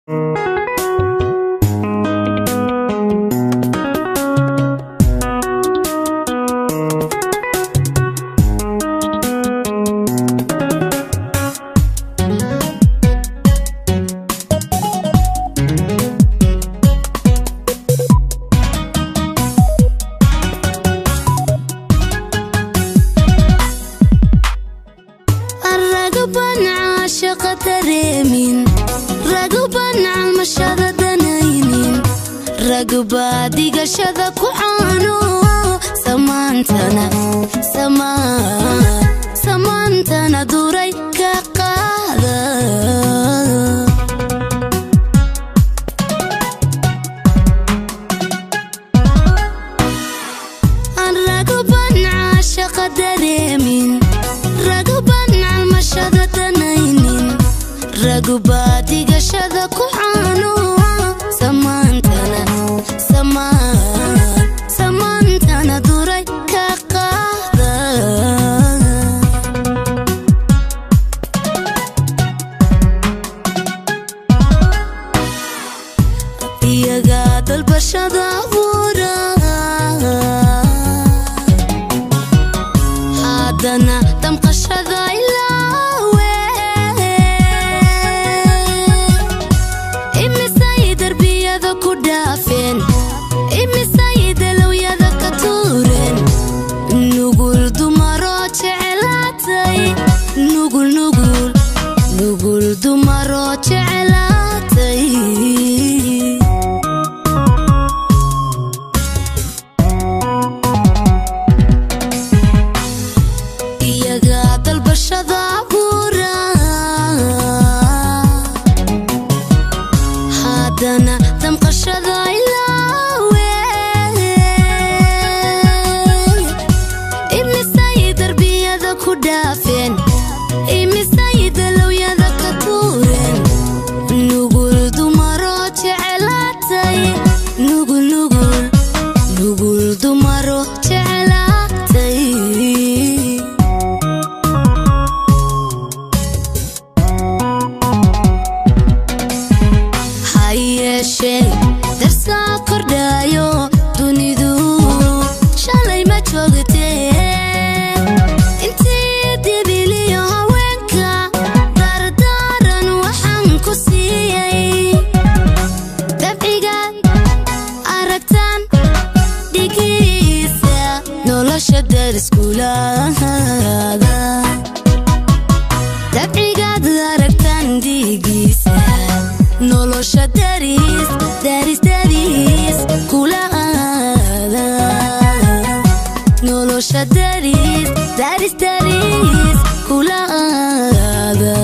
الرقبان عاشق تريمين رقبان عالمشاذ دناينين رقبا ديقا شذا كعانو سمانتنا سمانتنا دوري كقاذا الرقبان عاشق تريمين رقبان عالمشاذ دناينين رقبا ديقا شذا كعانو سمانتنا دوري كقاذا يقاد البشر عبورا حادنا تمقش هذا إلاوي إمي سيد ربي ذا كدافين إمي سيد لو يذا كتورين نقول دمارات علاتي نقول دمارات علاتي يقاد البشر عبورا حادنا تمقش ذا إلاوي إمي سيد ربي ذا كدافين إمي سيد لو يذا كتورين نقول دمارات علاتي نقول دمارات علاتي هيا شيء درسا كردايو دونيدو شالي ما توقتي انتي دبيلي هوينكا داردارا وحن كسيي دبعيقا أركتان ديكيسا نولش الدرس كولاها دبعيقا أركتان ديكيسا nolosha daris kula aada nolosha daris kula aada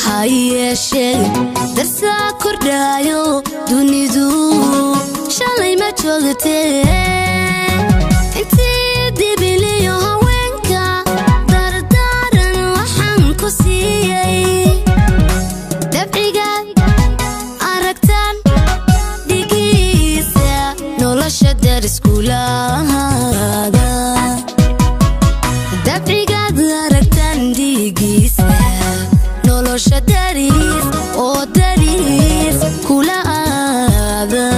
hayeshe darsa kordhayo dunidu shalay ma joogtee intii dibiliyo دبعيقا أركتان ديكيسا نولش الدرس كولاها دبعيقا أركتان ديكيسا نولش الدرس كولاها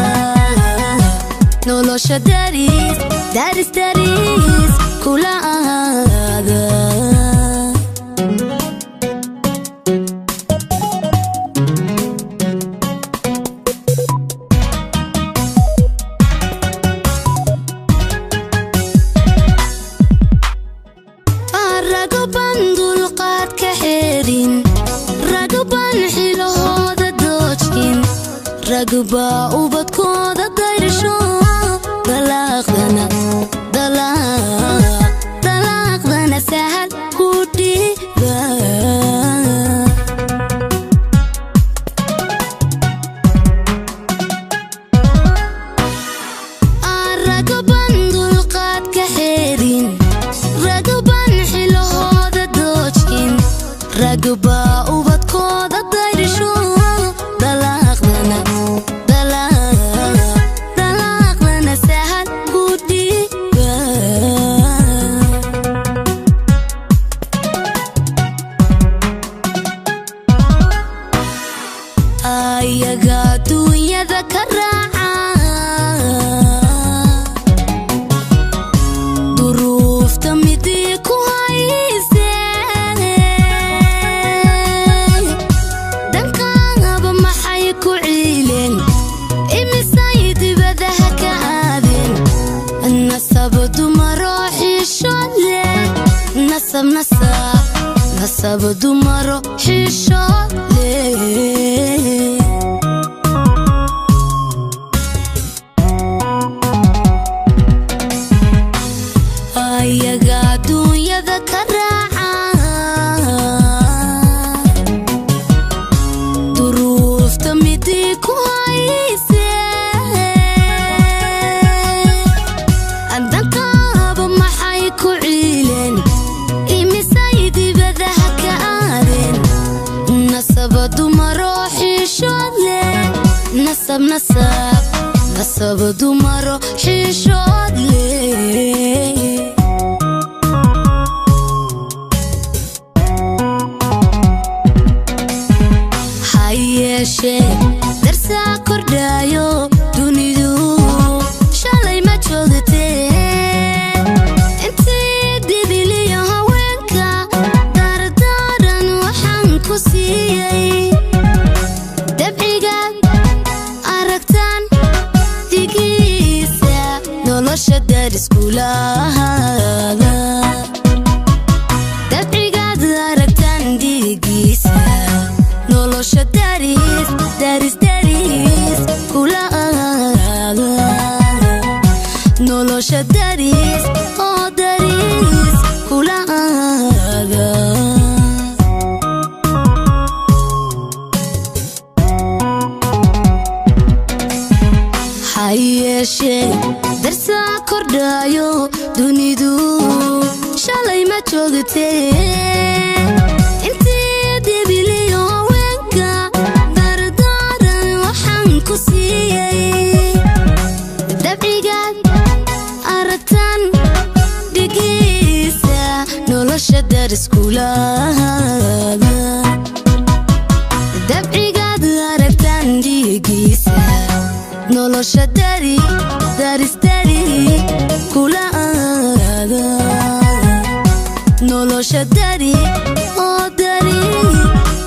نولش الدرس كولاها رقبان دولقات كحيرين رقبان حلو هذا دوشين رقبا وبدكو ذا دايرشو دلاغنا سهل كودي رقبان دولقات كحيرين رقبان حلو هذا دوشين رقبا وبدكو ذا دايرشو دلاغنا سهل كودي nasab nasab nasab dumaro xishood leh ayaga dunyada ka raaca duruufta midii ku hayse andankaaba maxay ku ciileen imisay dibadaha ka aadeen nasab dumaro xishood leh nasab nasab nasab dumaro xishood leh darsaa kordhaayo dunidu shalay ma joogtee intii dibiliyo haweenka dardaaran waxaan ku siiyey dabciga aragtaan digiisa nolosha dariskuulahaada dabcigaad aragtaan digiisa nolosha daris kulaada nolosha daris oo daris kulaada hayeeshee darsaa kordhaayo dunidu shalay ma joogtee dabcigaad aragtaan dhigiisa nolosha dariskuulaada dabcigaad aragtaan dhigiisa nolosha daris kulaada nolosha dari oo dari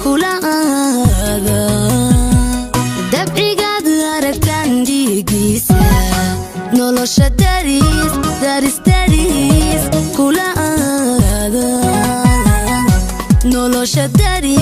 kulaada dabcigaad aragtaan dhigiisa nolosha daris kulaada nolosha dari